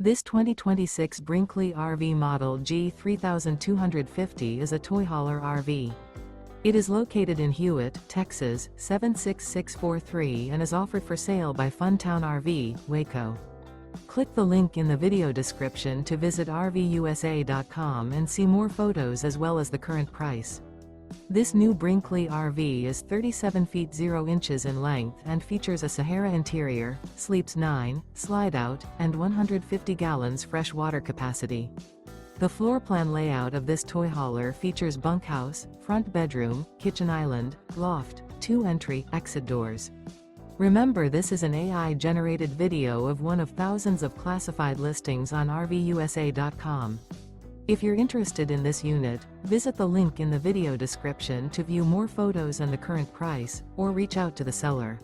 This 2026 Brinkley RV Model G 3250 is a toy hauler RV. It is located in Hewitt, Texas, 76643 and is offered for sale by Funtown RV, Waco. Click the link in the video description to visit RVUSA.com and see more photos as well as the current price. This new Brinkley RV is 37 feet 0 inches in length and features a SAHARA interior, sleeps 9, slide-out, and 150 gallons fresh water capacity. The floor plan layout of this toy hauler features bunkhouse, front bedroom, kitchen island, loft, 2 entry, exit doors. Remember, this is an AI-generated video of one of thousands of classified listings on RVUSA.com. If you're interested in this unit, visit the link in the video description to view more photos and the current price, or reach out to the seller.